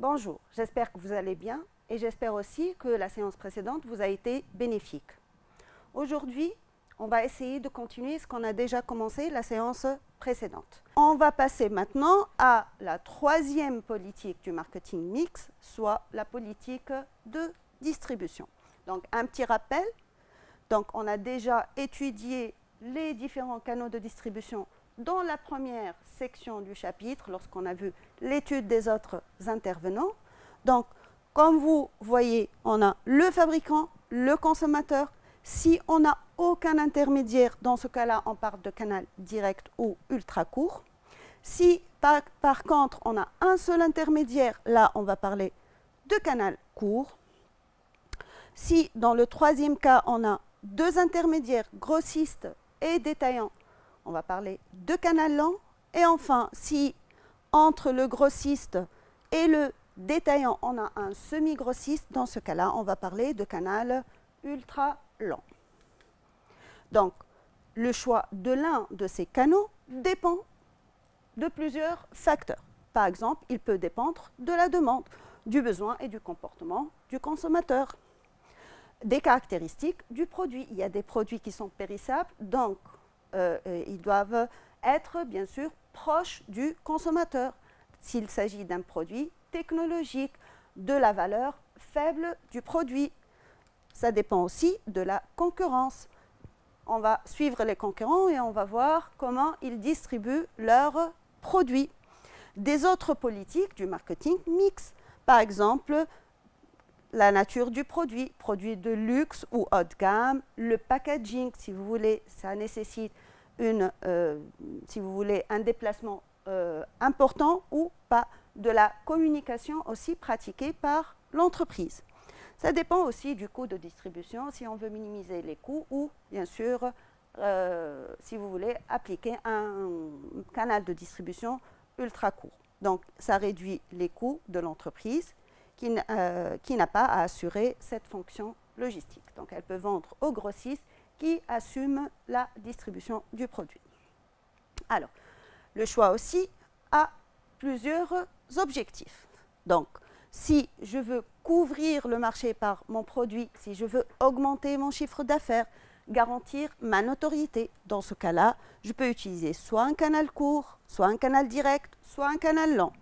Bonjour, j'espère que vous allez bien et j'espère aussi que la séance précédente vous a été bénéfique. Aujourd'hui, on va essayer de continuer ce qu'on a déjà commencé la séance précédente. On va passer maintenant à la troisième politique du marketing mix, soit la politique de distribution. Donc un petit rappel, donc on a déjà étudié les différents canaux de distribution dans la première section du chapitre, lorsqu'on a vu l'étude des autres intervenants. Donc, comme vous voyez, on a le fabricant, le consommateur. Si on n'a aucun intermédiaire, dans ce cas-là, on parle de canal direct ou ultra court. Si, par contre, on a un seul intermédiaire, là, on va parler de canal court. Si, dans le troisième cas, on a deux intermédiaires, grossistes et détaillants, on va parler de canal lent. Et enfin, si entre le grossiste et le détaillant, on a un semi-grossiste, dans ce cas-là, on va parler de canal ultra lent. Donc, le choix de l'un de ces canaux dépend de plusieurs facteurs. Par exemple, il peut dépendre de la demande, du besoin et du comportement du consommateur, des caractéristiques du produit. Il y a des produits qui sont périssables, donc ils doivent être bien sûr proches du consommateur. S'il s'agit d'un produit technologique, de la valeur faible du produit. Ça dépend aussi de la concurrence. On va suivre les concurrents et on va voir comment ils distribuent leurs produits. Des autres politiques du marketing mix, par exemple, la nature du produit, produit de luxe ou haut de gamme, le packaging, si vous voulez, ça nécessite si vous voulez, un déplacement important ou pas, de la communication aussi pratiquée par l'entreprise. Ça dépend aussi du coût de distribution, si on veut minimiser les coûts ou, bien sûr, si vous voulez, appliquer un canal de distribution ultra court. Donc, ça réduit les coûts de l'entreprise qui n'a pas à assurer cette fonction logistique. Donc, elle peut vendre aux grossistes qui assument la distribution du produit. Alors, le choix aussi a plusieurs objectifs. Donc, si je veux couvrir le marché par mon produit, si je veux augmenter mon chiffre d'affaires, garantir ma notoriété, dans ce cas-là, je peux utiliser soit un canal court, soit un canal direct, soit un canal lent.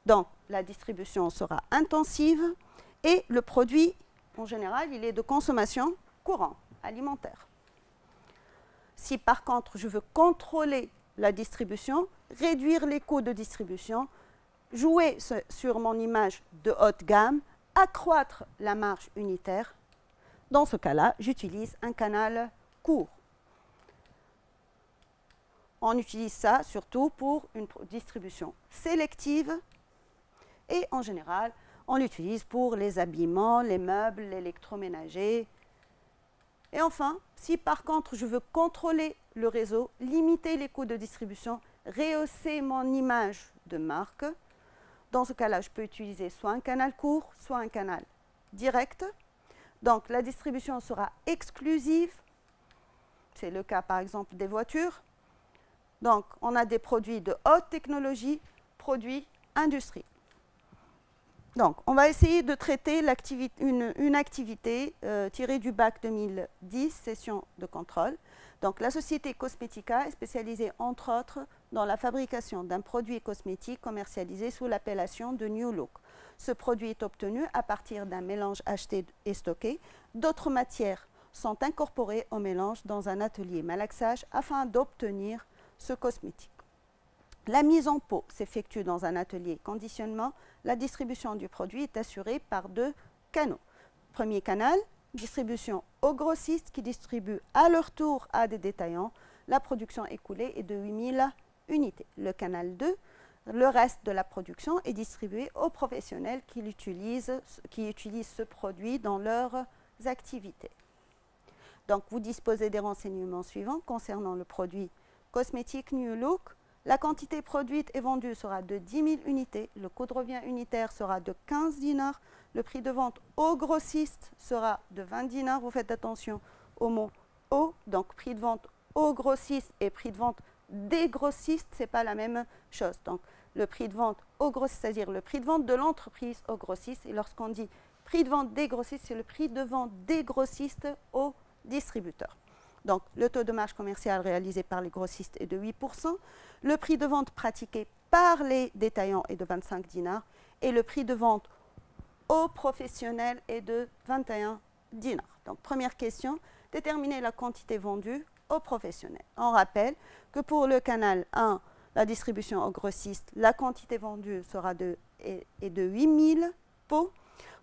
Donc, la distribution sera intensive et le produit, en général, il est de consommation courante, alimentaire. Si par contre, je veux contrôler la distribution, réduire les coûts de distribution, jouer sur mon image de haute gamme, accroître la marge unitaire, dans ce cas-là, j'utilise un canal court. On utilise ça surtout pour une distribution sélective et en général, on l'utilise pour les habillements, les meubles, l'électroménager. Et enfin, si par contre je veux contrôler le réseau, limiter les coûts de distribution, rehausser mon image de marque, dans ce cas-là, je peux utiliser soit un canal court, soit un canal direct. Donc la distribution sera exclusive. C'est le cas par exemple des voitures. Donc on a des produits de haute technologie, produits industrie. Donc, on va essayer de traiter une activité tirée du bac 2010, session de contrôle. Donc, la société Cosmetica est spécialisée, entre autres, dans la fabrication d'un produit cosmétique commercialisé sous l'appellation de New Look. Ce produit est obtenu à partir d'un mélange acheté et stocké. D'autres matières sont incorporées au mélange dans un atelier malaxage afin d'obtenir ce cosmétique. La mise en pot s'effectue dans un atelier conditionnement. La distribution du produit est assurée par deux canaux. Premier canal, distribution aux grossistes qui distribuent à leur tour à des détaillants. La production écoulée est de 8000 unités. Le canal 2, le reste de la production est distribué aux professionnels qui utilisent ce produit dans leurs activités. Donc, vous disposez des renseignements suivants concernant le produit cosmétique New Look. La quantité produite et vendue sera de 10 000 unités. Le coût de revient unitaire sera de 15 dinars. Le prix de vente au grossiste sera de 20 dinars. Vous faites attention au mot « au », donc prix de vente au grossiste et prix de vente des grossistes, ce n'est pas la même chose. Donc, le prix de vente au grossiste, c'est-à-dire le prix de vente de l'entreprise au grossiste. Et lorsqu'on dit prix de vente des grossistes, c'est le prix de vente des grossistes aux distributeurs. Donc, le taux de marge commerciale réalisé par les grossistes est de 8%. Le prix de vente pratiqué par les détaillants est de 25 dinars. Et le prix de vente aux professionnels est de 21 dinars. Donc, première question, déterminer la quantité vendue aux professionnels. On rappelle que pour le canal 1, la distribution aux grossistes, la quantité vendue sera de 8000 pots.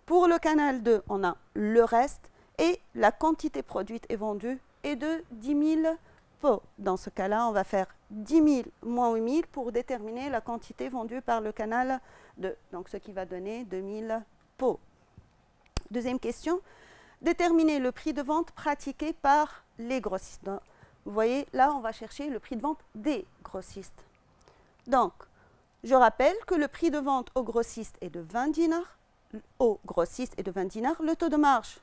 Pour le canal 2, on a le reste et la quantité produite et vendue est de 10 000 pots. Dans ce cas-là, on va faire 10 000 moins 8 000 pour déterminer la quantité vendue par le canal 2. Donc, ce qui va donner 2000 pots. Deuxième question, déterminer le prix de vente pratiqué par les grossistes. Donc, vous voyez, là, on va chercher le prix de vente des grossistes. Donc, je rappelle que le prix de vente au grossiste est de 20 dinars. Au grossiste est de 20 dinars. Le taux de marge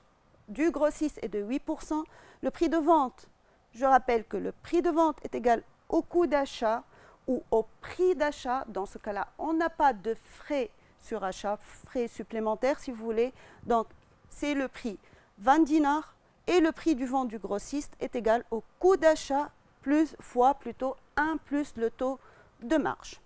du grossiste est de 8%. Le prix de vente, je rappelle que le prix de vente est égal au coût d'achat ou au prix d'achat. Dans ce cas-là, on n'a pas de frais sur achat, frais supplémentaires si vous voulez. Donc, c'est le prix 20 dinars et le prix du vente du grossiste est égal au coût d'achat fois plutôt 1 plus le taux de marge.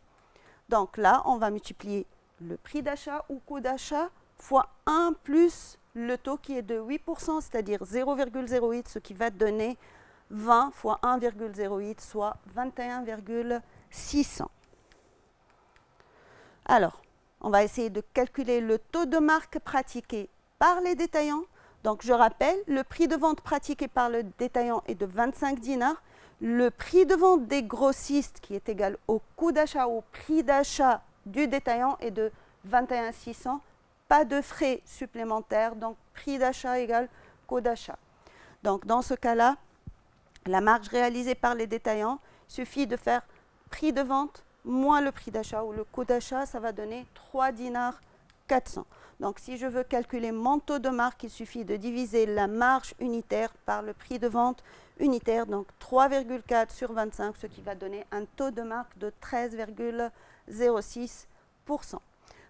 Donc là, on va multiplier le prix d'achat ou coût d'achat fois 1 plus le taux qui est de 8%, c'est-à-dire 0,08, ce qui va donner 20 fois 1,08, soit 21,600. Alors, on va essayer de calculer le taux de marque pratiqué par les détaillants. Donc, je rappelle, le prix de vente pratiqué par le détaillant est de 25 dinars. Le prix de vente des grossistes, qui est égal au coût d'achat ou au prix d'achat du détaillant, est de 21,600. Pas de frais supplémentaires, donc prix d'achat égale coût d'achat. Donc, dans ce cas-là, la marge réalisée par les détaillants, il suffit de faire prix de vente moins le prix d'achat ou le coût d'achat, ça va donner 3 dinars 400. Donc, si je veux calculer mon taux de marque, il suffit de diviser la marge unitaire par le prix de vente unitaire, donc 3,4 sur 25, ce qui va donner un taux de marque de 13,06%.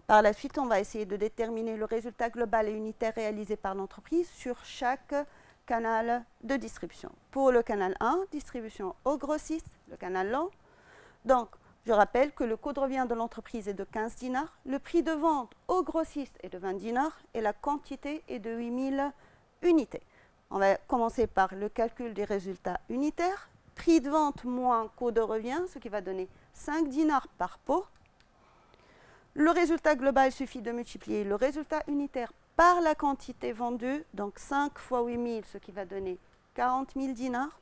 Par la suite, on va essayer de déterminer le résultat global et unitaire réalisé par l'entreprise sur chaque canal de distribution. Pour le canal 1, distribution au grossiste, le canal long. Donc, je rappelle que le coût de revient de l'entreprise est de 15 dinars, le prix de vente au grossiste est de 20 dinars et la quantité est de 8000 unités. On va commencer par le calcul des résultats unitaires. Prix de vente moins coût de revient, ce qui va donner 5 dinars par pot. Le résultat global, il suffit de multiplier le résultat unitaire par la quantité vendue, donc 5 fois 8000, ce qui va donner 40 000 dinars.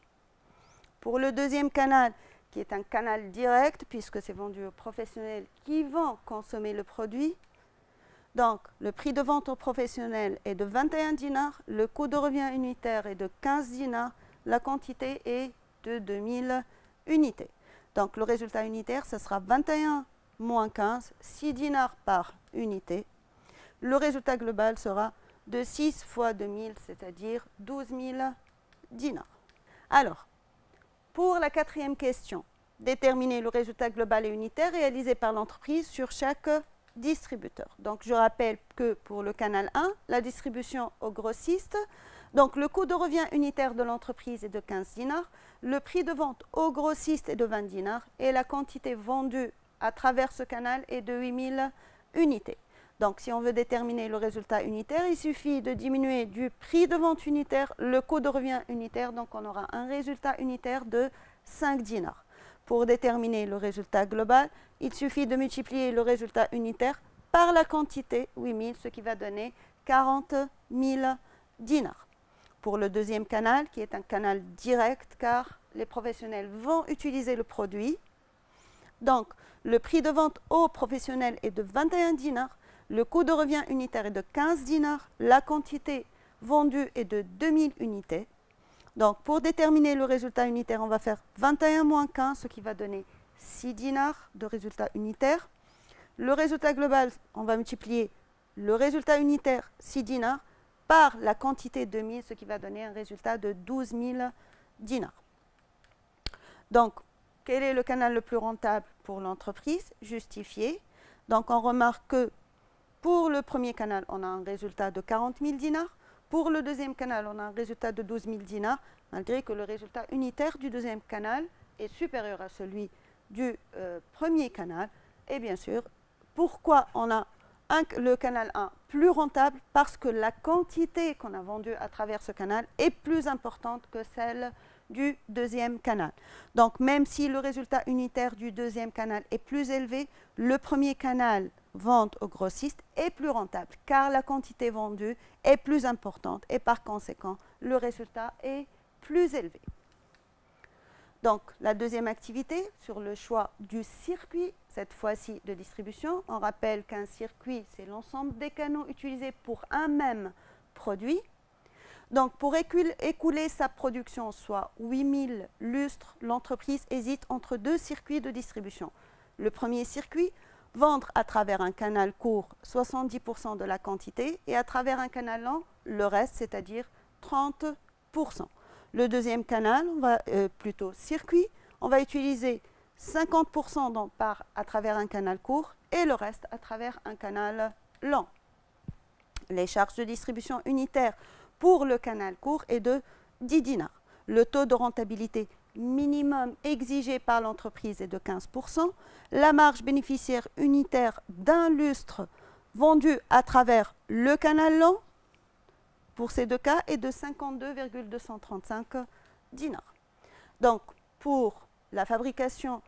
Pour le deuxième canal, qui est un canal direct, puisque c'est vendu aux professionnels qui vont consommer le produit. Donc, le prix de vente aux professionnels est de 21 dinars, le coût de revient unitaire est de 15 dinars, la quantité est de 2000 unités. Donc, le résultat unitaire, ce sera 21 moins 15, 6 dinars par unité. Le résultat global sera de 6 fois 2000, c'est-à-dire 12 000 dinars. Alors, pour la quatrième question, déterminer le résultat global et unitaire réalisé par l'entreprise sur chaque distributeur. Donc, je rappelle que pour le canal 1, la distribution au grossiste, donc le coût de revient unitaire de l'entreprise est de 15 dinars, le prix de vente au grossiste est de 20 dinars et la quantité vendue à travers ce canal est de 8000 unités. Donc, si on veut déterminer le résultat unitaire, il suffit de diminuer du prix de vente unitaire le coût de revient unitaire. Donc, on aura un résultat unitaire de 5 dinars. Pour déterminer le résultat global, il suffit de multiplier le résultat unitaire par la quantité 8000, ce qui va donner 40 000 dinars. Pour le deuxième canal, qui est un canal direct, car les professionnels vont utiliser le produit. Donc, le prix de vente aux professionnels est de 21 dinars. Le coût de revient unitaire est de 15 dinars. La quantité vendue est de 2000 unités. Donc, pour déterminer le résultat unitaire, on va faire 21 moins 15, ce qui va donner 6 dinars de résultat unitaire. Le résultat global, on va multiplier le résultat unitaire, 6 dinars, par la quantité 2000, ce qui va donner un résultat de 12 000 dinars. Donc, quel est le canal le plus rentable pour l'entreprise, justifié. Donc on remarque que pour le premier canal, on a un résultat de 40 000 dinars. Pour le deuxième canal, on a un résultat de 12 000 dinars, malgré que le résultat unitaire du deuxième canal est supérieur à celui du premier canal. Et bien sûr, pourquoi on a le canal 1 plus rentable? Parce que la quantité qu'on a vendue à travers ce canal est plus importante que celle du deuxième canal. Donc même si le résultat unitaire du deuxième canal est plus élevé, le premier canal vente aux grossistes est plus rentable car la quantité vendue est plus importante et par conséquent le résultat est plus élevé. Donc la deuxième activité sur le choix du circuit, cette fois-ci de distribution. On rappelle qu'un circuit, c'est l'ensemble des canaux utilisés pour un même produit. Donc pour écouler sa production, soit 8000 lustres, l'entreprise hésite entre deux circuits de distribution. Le premier circuit, vendre à travers un canal court 70% de la quantité et à travers un canal lent le reste, c'est-à-dire 30%. Le deuxième canal, plutôt circuit, on va utiliser 50% à travers un canal court et le reste à travers un canal lent. Les charges de distribution unitaires pour le canal court est de 10 dinars. Le taux de rentabilité minimum exigé par l'entreprise est de 15%. La marge bénéficiaire unitaire d'un lustre vendu à travers le canal lent, pour ces deux cas, est de 52,235 dinars. Donc, pour la fabrication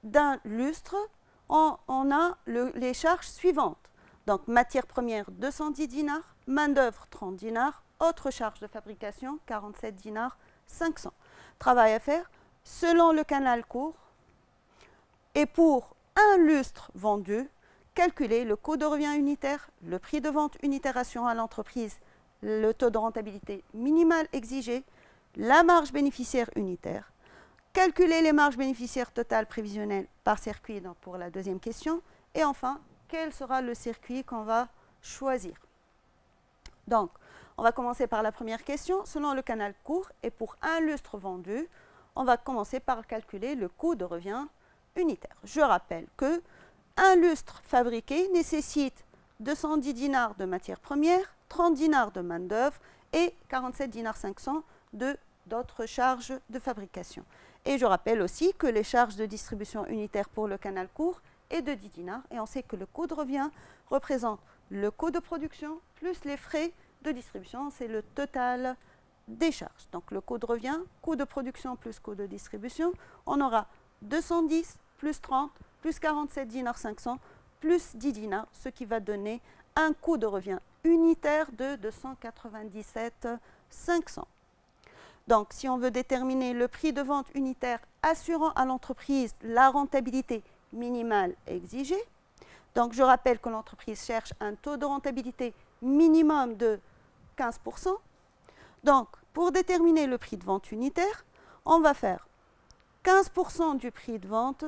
d'un lustre, on a les charges suivantes. Donc, matière première, 210 dinars, main-d'œuvre, 30 dinars, autres charges de fabrication, 47 dinars, 500. Travail à faire, selon le canal court, et pour un lustre vendu, calculer le coût de revient unitaire, le prix de vente unitaire assurant à l'entreprise, le taux de rentabilité minimal exigé, la marge bénéficiaire unitaire, calculer les marges bénéficiaires totales prévisionnelles par circuit donc pour la deuxième question, et enfin, quel sera le circuit qu'on va choisir. Donc, on va commencer par la première question. Selon le canal court et pour un lustre vendu, on va commencer par calculer le coût de revient unitaire. Je rappelle que un lustre fabriqué nécessite 210 dinars de matière première, 30 dinars de main-d'œuvre et 47 dinars 500 d'autres charges de fabrication. Et je rappelle aussi que les charges de distribution unitaire pour le canal court est de 10 dinars et on sait que le coût de revient représente le coût de production plus les frais de distribution, c'est le total des charges. Donc le coût de revient, coût de production plus coût de distribution, on aura 210 plus 30 plus 47 dinars 500 plus 10 dinars, ce qui va donner un coût de revient unitaire de 297 500. Donc si on veut déterminer le prix de vente unitaire assurant à l'entreprise la rentabilité minimale exigée, donc je rappelle que l'entreprise cherche un taux de rentabilité minimum de 15%. Donc, pour déterminer le prix de vente unitaire, on va faire 15% du prix de vente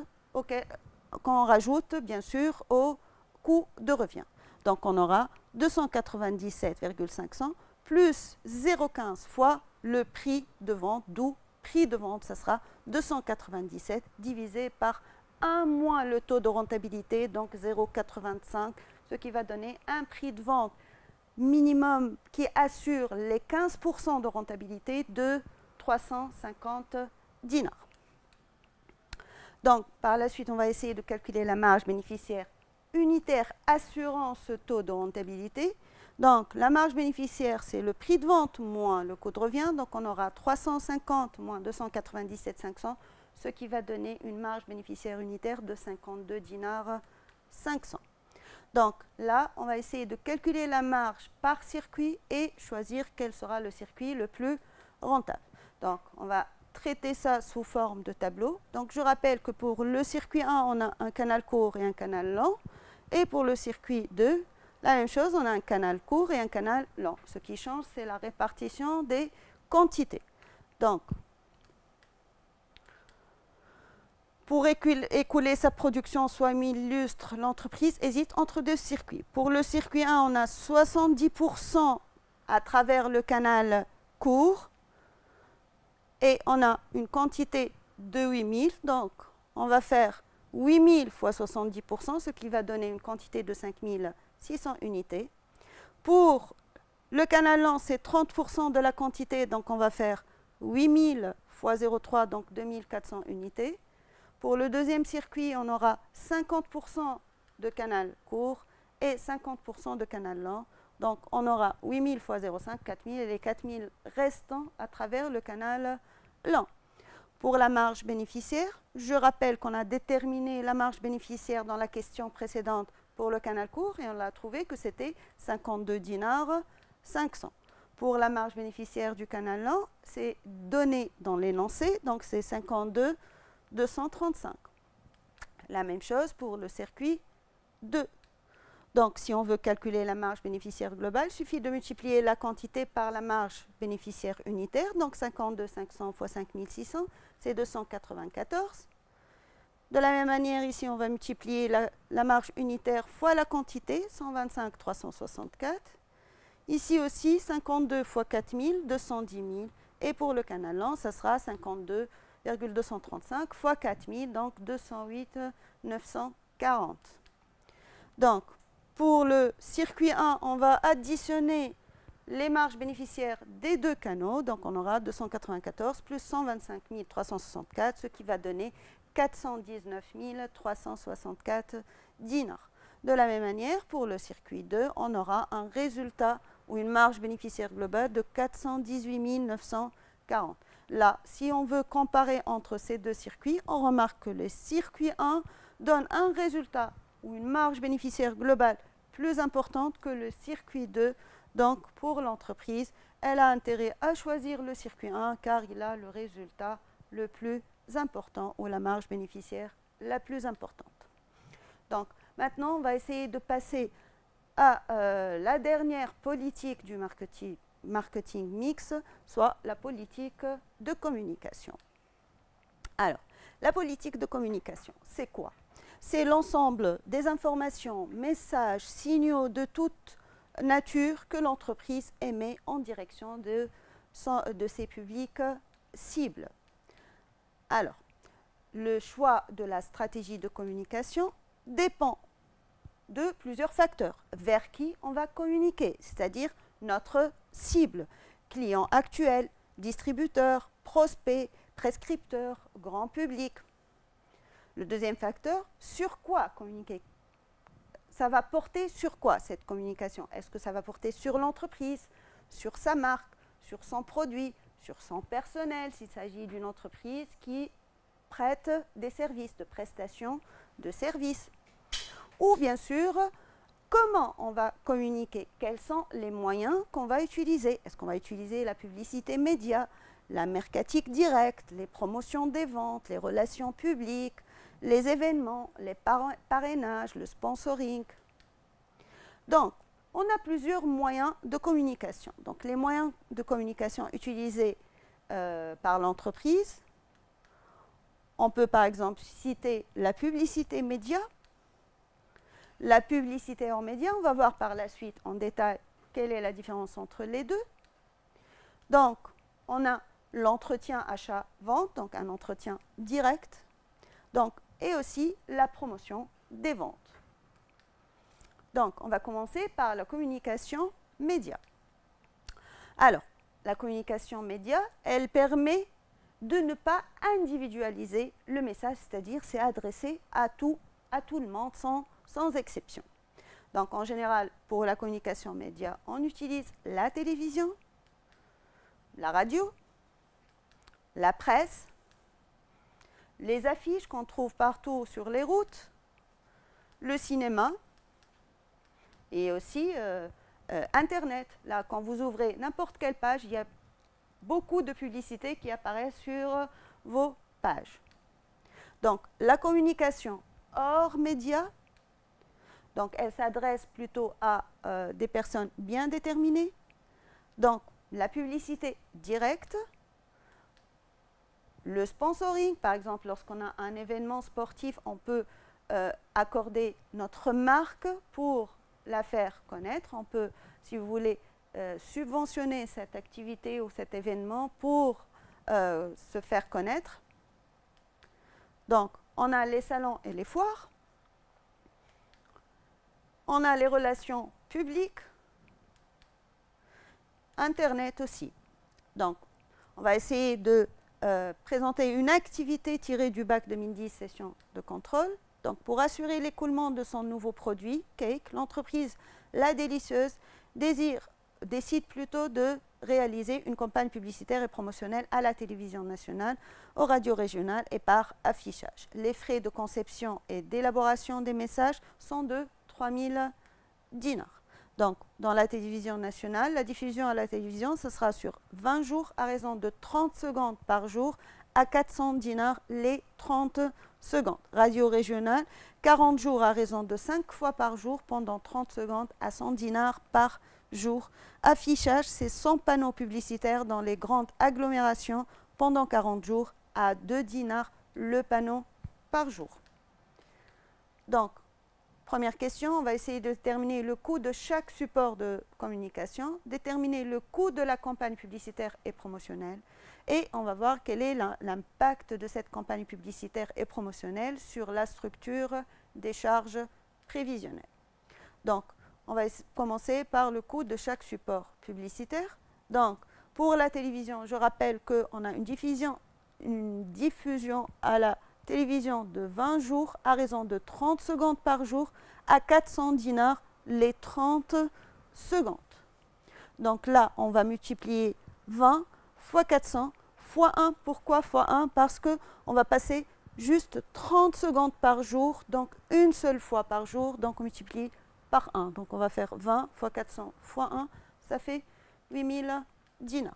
qu'on rajoute, bien sûr, au coût de revient. Donc, on aura 297,500 plus 0,15 fois le prix de vente, d'où prix de vente, ça sera 297 divisé par 1 moins le taux de rentabilité, donc 0,85, ce qui va donner un prix de vente minimum qui assure les 15% de rentabilité de 350 dinars. Donc, par la suite, on va essayer de calculer la marge bénéficiaire unitaire assurant ce taux de rentabilité. Donc, la marge bénéficiaire, c'est le prix de vente moins le coût de revient. Donc, on aura 350 moins 297 500, ce qui va donner une marge bénéficiaire unitaire de 52 dinars 500. Donc là, on va essayer de calculer la marge par circuit et choisir quel sera le circuit le plus rentable. Donc, on va traiter ça sous forme de tableau. Donc, je rappelle que pour le circuit 1, on a un canal court et un canal lent. Et pour le circuit 2, la même chose, on a un canal court et un canal lent. Ce qui change, c'est la répartition des quantités. Donc, pour écouler sa production, soit 1000 lustres, l'entreprise hésite entre deux circuits. Pour le circuit 1, on a 70% à travers le canal court et on a une quantité de 8000. Donc, on va faire 8000 fois 70%, ce qui va donner une quantité de 5600 unités. Pour le canal lent, c'est 30% de la quantité, donc on va faire 8000 fois 0,3, donc 2400 unités. Pour le deuxième circuit, on aura 50% de canal court et 50% de canal lent. Donc on aura 8000 fois 0,5, 4000 et les 4000 restants à travers le canal lent. Pour la marge bénéficiaire, je rappelle qu'on a déterminé la marge bénéficiaire dans la question précédente pour le canal court et on a trouvé que c'était 52 dinars 500. Pour la marge bénéficiaire du canal lent, c'est donné dans l'énoncé, donc c'est 52 235. La même chose pour le circuit 2. Donc, si on veut calculer la marge bénéficiaire globale, il suffit de multiplier la quantité par la marge bénéficiaire unitaire. Donc, 52 500 fois 5600, c'est 294. De la même manière, ici, on va multiplier la marge unitaire fois la quantité, 125 364. Ici aussi, 52 fois 4000, 210 000. Et pour le canal lent, ça sera 52,235 fois 4000, donc 208 940. Donc, pour le circuit 1, on va additionner les marges bénéficiaires des deux canaux. Donc, on aura 294 plus 125 364, ce qui va donner 419 364 dinars. De la même manière, pour le circuit 2, on aura un résultat ou une marge bénéficiaire globale de 418 940. Là, si on veut comparer entre ces deux circuits, on remarque que le circuit 1 donne un résultat ou une marge bénéficiaire globale plus importante que le circuit 2. Donc, pour l'entreprise, elle a intérêt à choisir le circuit 1 car il a le résultat le plus important ou la marge bénéficiaire la plus importante. Donc, maintenant, on va essayer de passer à la dernière politique du marketing mix, soit la politique de communication. Alors, la politique de communication, c'est quoi? C'est l'ensemble des informations, messages, signaux de toute nature que l'entreprise émet en direction de ses publics cibles. Alors, le choix de la stratégie de communication dépend de plusieurs facteurs. Vers qui on va communiquer, c'est-à-dire notre cible, client actuel, distributeur, prospect, prescripteur, grand public. Le deuxième facteur, sur quoi communiquer? Ça va porter sur quoi cette communication? Est-ce que ça va porter sur l'entreprise, sur sa marque, sur son produit, sur son personnel, s'il s'agit d'une entreprise qui prête des services, de prestations de services? Ou bien sûr, comment on va communiquer? Quels sont les moyens qu'on va utiliser? Est-ce qu'on va utiliser la publicité média, la mercatique directe, les promotions des ventes, les relations publiques, les événements, les parrainages, le sponsoring? Donc, on a plusieurs moyens de communication. Donc, les moyens de communication utilisés par l'entreprise, on peut par exemple citer la publicité média. La publicité en média, on va voir par la suite en détail quelle est la différence entre les deux. Donc, on a l'entretien achat-vente, donc un entretien direct, donc, et aussi la promotion des ventes. Donc, on va commencer par la communication média. Alors, la communication média, elle permet de ne pas individualiser le message, c'est-à-dire c'est adressé à tout le monde sans exception. Donc, en général, pour la communication média, on utilise la télévision, la radio, la presse, les affiches qu'on trouve partout sur les routes, le cinéma et aussi Internet. Là, quand vous ouvrez n'importe quelle page, il y a beaucoup de publicités qui apparaissent sur vos pages. Donc, la communication hors médias, donc elle s'adresse plutôt à des personnes bien déterminées. Donc, la publicité directe, le sponsoring, par exemple, lorsqu'on a un événement sportif, on peut accorder notre marque pour la faire connaître. On peut, si vous voulez, subventionner cette activité ou cet événement pour se faire connaître. Donc, on a les salons et les foires. On a les relations publiques. Internet aussi. Donc, on va essayer de présenter une activité tirée du bac 2010 session de contrôle. Donc, pour assurer l'écoulement de son nouveau produit, Cake, l'entreprise La Délicieuse décide plutôt de réaliser une campagne publicitaire et promotionnelle à la télévision nationale, aux radios régionales et par affichage. Les frais de conception et d'élaboration des messages sont de 3 000 dinars. Donc, dans la télévision nationale, la diffusion à la télévision, ce sera sur 20 jours à raison de 30 secondes par jour à 400 dinars les 30 secondes. Radio régionale, 40 jours à raison de 5 fois par jour pendant 30 secondes à 100 dinars par jour. Affichage, c'est 100 panneaux publicitaires dans les grandes agglomérations pendant 40 jours à 2 dinars le panneau par jour. Donc, première question, on va essayer de déterminer le coût de chaque support de communication, déterminer le coût de la campagne publicitaire et promotionnelle, et on va voir quel est l'impact de cette campagne publicitaire et promotionnelle sur la structure des charges prévisionnelles. Donc, on va commencer par le coût de chaque support publicitaire. Donc, pour la télévision, je rappelle qu'on a une diffusion à la télévision de 20 jours à raison de 30 secondes par jour à 400 dinars les 30 secondes. Donc là, on va multiplier 20 fois 400 fois 1. Pourquoi fois 1? Parce qu'on va passer juste 30 secondes par jour, donc une seule fois par jour, donc on multiplie par 1. Donc on va faire 20 fois 400 fois 1, ça fait 8000 dinars.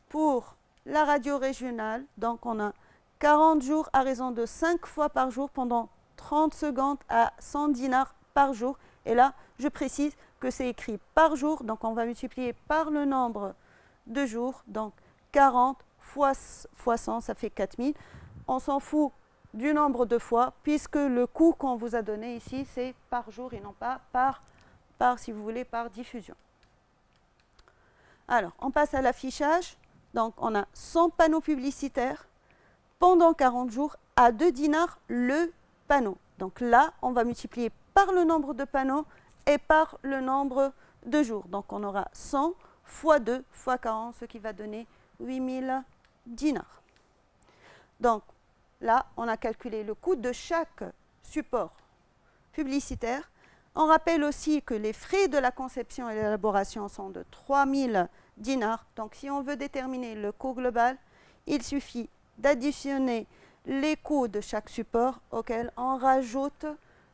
Pour la radio régionale, donc on a 40 jours à raison de 5 fois par jour pendant 30 secondes à 100 dinars par jour. Et là, je précise que c'est écrit par jour, donc on va multiplier par le nombre de jours. Donc 40 fois 100, ça fait 4000. On s'en fout du nombre de fois, puisque le coût qu'on vous a donné ici, c'est par jour et non pas par, si vous voulez, par diffusion. Alors, on passe à l'affichage. Donc, on a 100 panneaux publicitaires pendant 40 jours à 2 dinars le panneau. Donc là, on va multiplier par le nombre de panneaux et par le nombre de jours. Donc on aura 100 fois 2 fois 40, ce qui va donner 8000 dinars. Donc là, on a calculé le coût de chaque support publicitaire. On rappelle aussi que les frais de la conception et l'élaboration sont de 3000 dinars. Donc si on veut déterminer le coût global, il suffit d'additionner les coûts de chaque support auquel on rajoute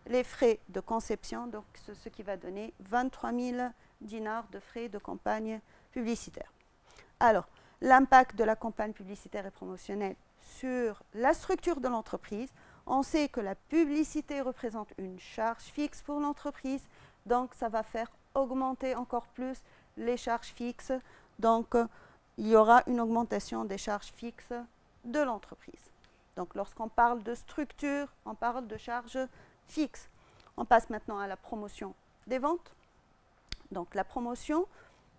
les frais de conception, donc ce qui va donner 23 000 dinars de frais de campagne publicitaire. Alors, l'impact de la campagne publicitaire et promotionnelle sur la structure de l'entreprise. On sait que la publicité représente une charge fixe pour l'entreprise, donc ça va faire augmenter encore plus les charges fixes. Donc, il y aura une augmentation des charges fixes de l'entreprise. Donc, lorsqu'on parle de structure, on parle de charges fixes. On passe maintenant à la promotion des ventes. Donc, la promotion,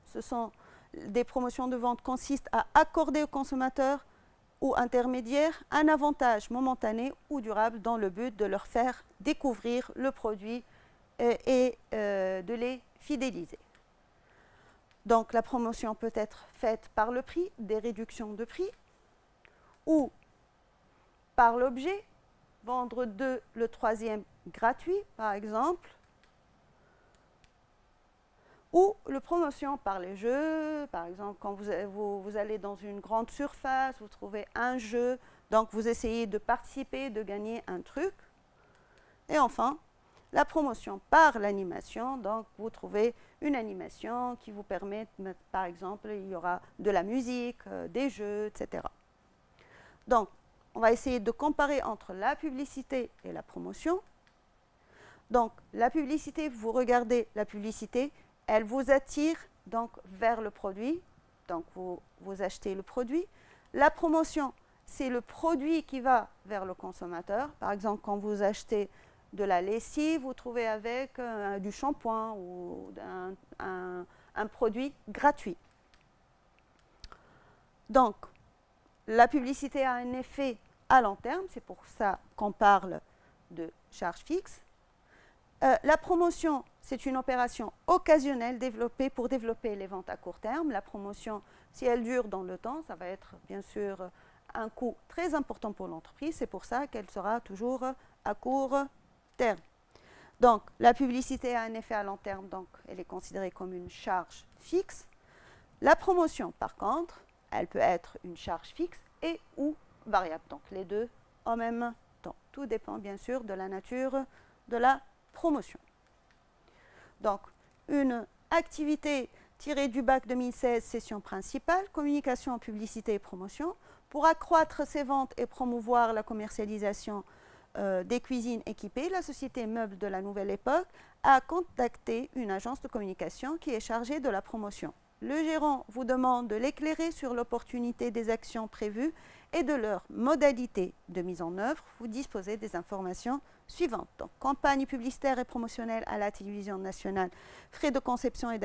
ce sont des promotions de vente consistent à accorder aux consommateurs ou intermédiaires un avantage momentané ou durable dans le but de leur faire découvrir le produit et de les fidéliser. Donc, la promotion peut être faite par le prix, des réductions de prix, ou par l'objet, vendre 2, le troisième gratuit, par exemple, ou la promotion par les jeux. Par exemple, quand vous allez dans une grande surface, vous trouvez un jeu, donc vous essayez de participer, de gagner un truc. Et enfin, la promotion par l'animation, donc vous trouvez une animation qui vous permet, par exemple, il y aura de la musique, des jeux, etc. Donc, on va essayer de comparer entre la publicité et la promotion. Donc, la publicité, vous regardez la publicité, elle vous attire donc vers le produit, donc vous achetez le produit. La promotion, c'est le produit qui va vers le consommateur. Par exemple, quand vous achetez de la lessive, vous trouvez avec du shampoing ou un produit gratuit. Donc, la publicité a un effet à long terme, c'est pour ça qu'on parle de charge fixe. La promotion, c'est une opération occasionnelle développée pour développer les ventes à court terme. La promotion, si elle dure dans le temps, ça va être bien sûr un coût très important pour l'entreprise. C'est pour ça qu'elle sera toujours à court terme. Donc, la publicité a un effet à long terme, donc elle est considérée comme une charge fixe. La promotion, par contre, elle peut être une charge fixe et ou variable, donc les deux en même temps. Tout dépend bien sûr de la nature de la promotion. Donc, une activité tirée du bac 2016, session principale, communication, publicité et promotion. Pour accroître ses ventes et promouvoir la commercialisation des cuisines équipées, la société Meubles de la Nouvelle Époque a contacté une agence de communication qui est chargée de la promotion. Le gérant vous demande de l'éclairer sur l'opportunité des actions prévues et de leur modalité de mise en œuvre. Vous disposez des informations suivantes. Donc, campagne publicitaire et promotionnelle à la télévision nationale, frais de conception et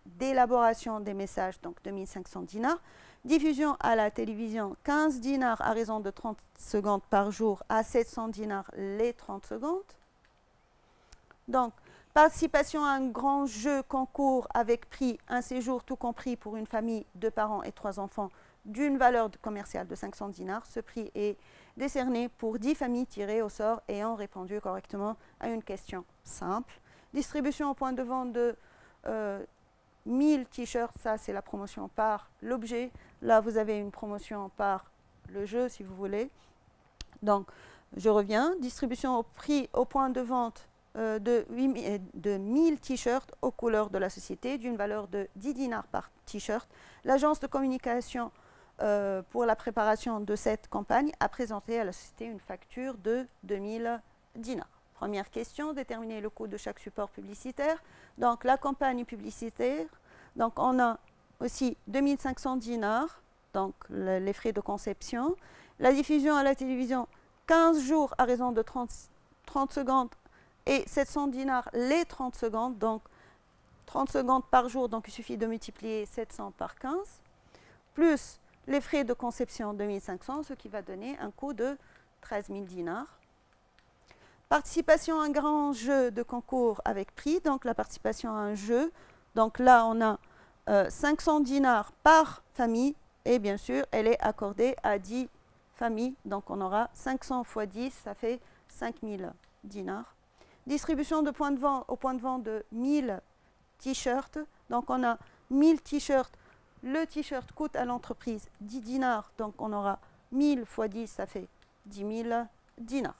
d'élaboration des messages, donc 2500 dinars. Diffusion à la télévision, 15 dinars à raison de 30 secondes par jour à 700 dinars les 30 secondes. Donc, participation à un grand jeu concours avec prix, un séjour tout compris pour une famille, 2 parents et 3 enfants d'une valeur commerciale de 500 dinars. Ce prix est décerné pour 10 familles tirées au sort ayant répondu correctement à une question simple. Distribution au point de vente de 1000 t-shirts, ça c'est la promotion par l'objet. Là, vous avez une promotion par le jeu, si vous voulez. Donc, je reviens. Distribution au prix au point de vente de 1000 t-shirts aux couleurs de la société d'une valeur de 10 dinars par t-shirt. L'agence de communication pour la préparation de cette campagne a présenté à la société une facture de 2000 dinars. Première question, déterminer le coût de chaque support publicitaire. Donc, la campagne publicitaire, donc on a aussi 2500 dinars, donc les frais de conception. La diffusion à la télévision, 15 jours à raison de 30 secondes et 700 dinars les 30 secondes, donc 30 secondes par jour, donc il suffit de multiplier 700 par 15, plus les frais de conception 2500, ce qui va donner un coût de 13 000 dinars. Participation à un grand jeu de concours avec prix, donc la participation à un jeu, donc là on a 500 dinars par famille et bien sûr elle est accordée à 10 familles, donc on aura 500 x 10, ça fait 5000 dinars. Distribution de point de vente, au point de vente de 1000 t-shirts, donc on a 1000 t-shirts, le t-shirt coûte à l'entreprise 10 dinars, donc on aura 1000 x 10, ça fait 10 000 dinars.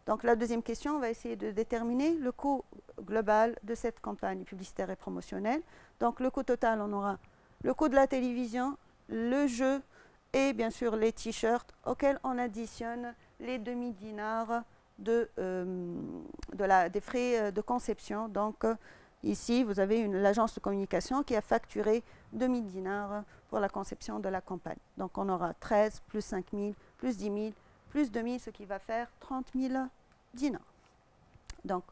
Donc la deuxième question, on va essayer de déterminer le coût global de cette campagne publicitaire et promotionnelle. Donc le coût total, on aura le coût de la télévision, le jeu et bien sûr les t-shirts auxquels on additionne les demi-dinars des frais de conception. Donc ici, vous avez l'agence de communication qui a facturé 2000 dinars pour la conception de la campagne. Donc on aura 13 plus 5000 plus 10 000 plus 2000, ce qui va faire 30 000 dinars. Donc,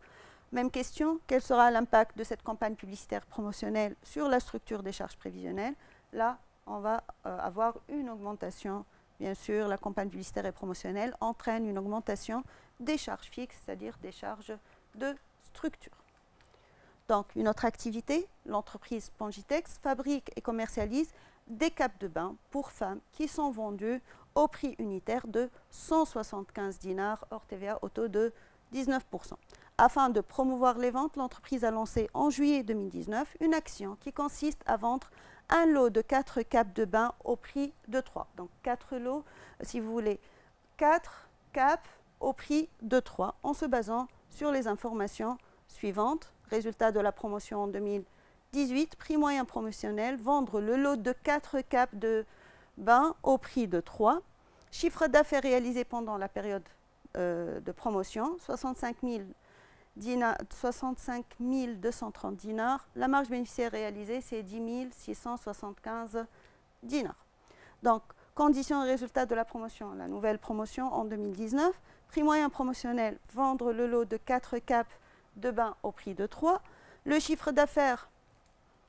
même question, quel sera l'impact de cette campagne publicitaire promotionnelle sur la structure des charges prévisionnelles? Là, on va avoir une augmentation. Bien sûr, la campagne publicitaire et promotionnelle entraîne une augmentation des charges fixes, c'est-à-dire des charges de structure. Donc, une autre activité, l'entreprise Pangitex fabrique et commercialise des capes de bain pour femmes qui sont vendues au prix unitaire de 175 dinars hors TVA au taux de 19%. Afin de promouvoir les ventes, l'entreprise a lancé en juillet 2019 une action qui consiste à vendre un lot de 4 capes de bain au prix de 3. Donc 4 lots, si vous voulez, 4 capes au prix de 3 en se basant sur les informations suivantes. Résultat de la promotion en 2018, prix moyen promotionnel, vendre le lot de 4 capes de bain au prix de 3. Chiffre d'affaires réalisé pendant la période de promotion, 65 230 dinars. La marge bénéficiaire réalisée, c'est 10 675 dinars. Donc, conditions et résultats de la promotion. La nouvelle promotion en 2019, prix moyen promotionnel, vendre le lot de 4 capes de bain au prix de 3. Le chiffre d'affaires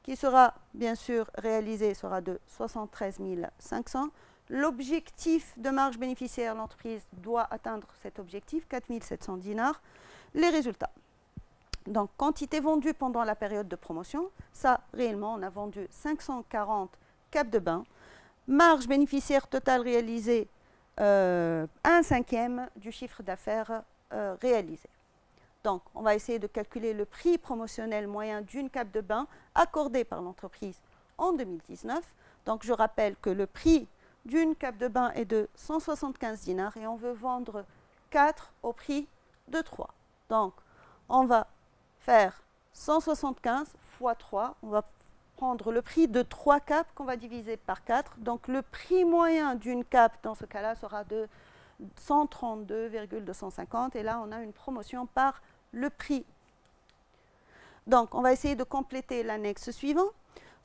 qui sera bien sûr réalisé sera de 73 500. l'objectif de marge bénéficiaire, l'entreprise doit atteindre cet objectif, 4 700 dinars. Les résultats. Donc, quantité vendue pendant la période de promotion, ça, réellement, on a vendu 540 capes de bain. Marge bénéficiaire totale réalisée, 1/5 du chiffre d'affaires réalisé. Donc, on va essayer de calculer le prix promotionnel moyen d'une cape de bain accordée par l'entreprise en 2019. Donc, je rappelle que le prix d'une cape de bain est de 175 dinars et on veut vendre 4 au prix de 3. Donc, on va faire 175 fois 3. On va prendre le prix de 3 capes qu'on va diviser par 4. Donc, le prix moyen d'une cape, dans ce cas-là, sera de 132,250. Et là, on a une promotion par le prix. Donc, on va essayer de compléter l'annexe suivante.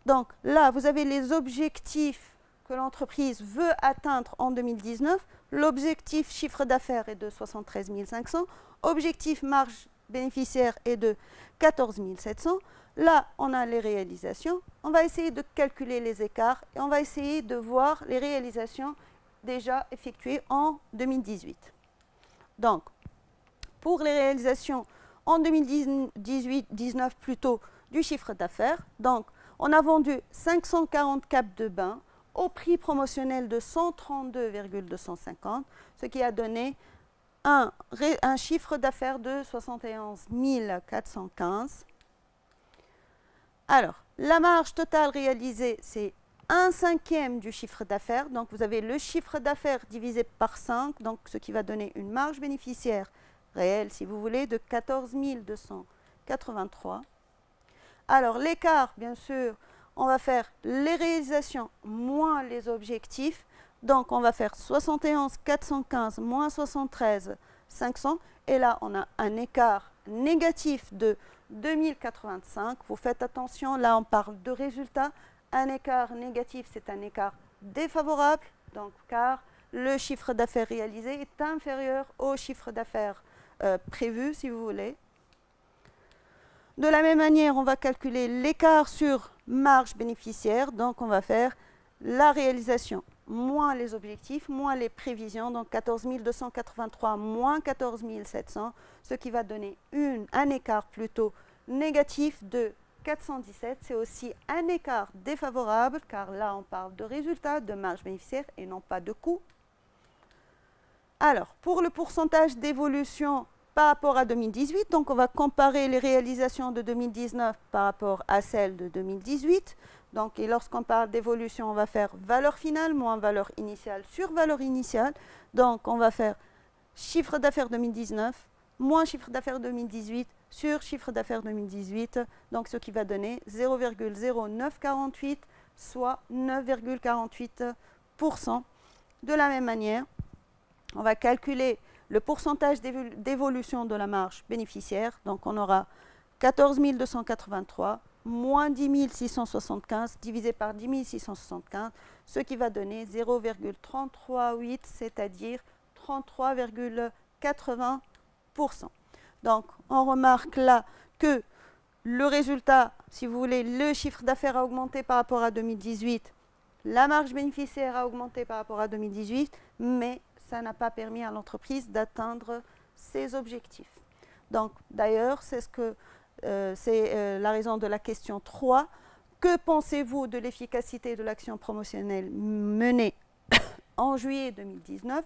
Donc, là, vous avez les objectifs que l'entreprise veut atteindre en 2019. L'objectif chiffre d'affaires est de 73 500. Objectif marge bénéficiaire est de 14 700. Là, on a les réalisations. On va essayer de calculer les écarts et on va essayer de voir les réalisations déjà effectuées en 2018. Donc, pour les réalisations en 2018-19 plutôt du chiffre d'affaires, donc on a vendu 540 capes de bain au prix promotionnel de 132,250, ce qui a donné un chiffre d'affaires de 71 415. Alors, la marge totale réalisée, c'est 1/5 du chiffre d'affaires. Donc, vous avez le chiffre d'affaires divisé par 5, donc ce qui va donner une marge bénéficiaire réelle, si vous voulez, de 14 283. Alors, l'écart, bien sûr, on va faire les réalisations moins les objectifs. Donc, on va faire 71 415 moins 73 500. Et là, on a un écart négatif de 2085. Vous faites attention, là, on parle de résultats. Un écart négatif, c'est un écart défavorable, donc, car le chiffre d'affaires réalisé est inférieur au chiffre d'affaires prévu, si vous voulez. De la même manière, on va calculer l'écart sur marge bénéficiaire. Donc, on va faire la réalisation moins les objectifs, moins les prévisions, donc 14 283 moins 14 700, ce qui va donner un écart plutôt négatif de 417. C'est aussi un écart défavorable, car là, on parle de résultats, de marge bénéficiaire et non pas de coût. Alors, pour le pourcentage d'évolution par rapport à 2018, donc on va comparer les réalisations de 2019 par rapport à celles de 2018. Donc, et lorsqu'on parle d'évolution, on va faire valeur finale moins valeur initiale sur valeur initiale. Donc, on va faire chiffre d'affaires 2019 moins chiffre d'affaires 2018 sur chiffre d'affaires 2018. Donc, ce qui va donner 0,0948, soit 9,48%. De la même manière, on va calculer le pourcentage d'évolution de la marge bénéficiaire. Donc, on aura 14 283 moins 10 675 divisé par 10 675, ce qui va donner 0,338, c'est-à-dire 33,80%. Donc, on remarque là que le résultat, si vous voulez, le chiffre d'affaires a augmenté par rapport à 2018, la marge bénéficiaire a augmenté par rapport à 2018, mais ça n'a pas permis à l'entreprise d'atteindre ses objectifs. Donc, d'ailleurs, c'est la raison de la question 3. Que pensez-vous de l'efficacité de l'action promotionnelle menée en juillet 2019?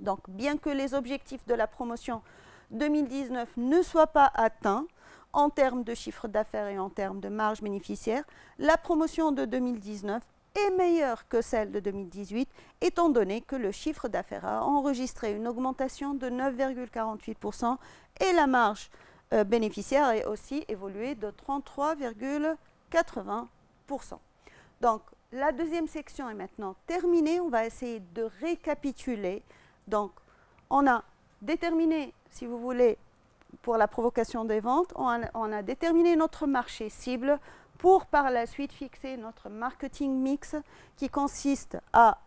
Donc, bien que les objectifs de la promotion 2019 ne soient pas atteints en termes de chiffre d'affaires et en termes de marge bénéficiaire, la promotion de 2019 est meilleure que celle de 2018, étant donné que le chiffre d'affaires a enregistré une augmentation de 9,48% et la marge bénéficiaire a aussi évolué de 33,80%. Donc, la deuxième section est maintenant terminée. On va essayer de récapituler. Donc, on a déterminé, si vous voulez, pour la provocation des ventes, on a déterminé notre marché cible pour par la suite fixer notre marketing mix qui consiste à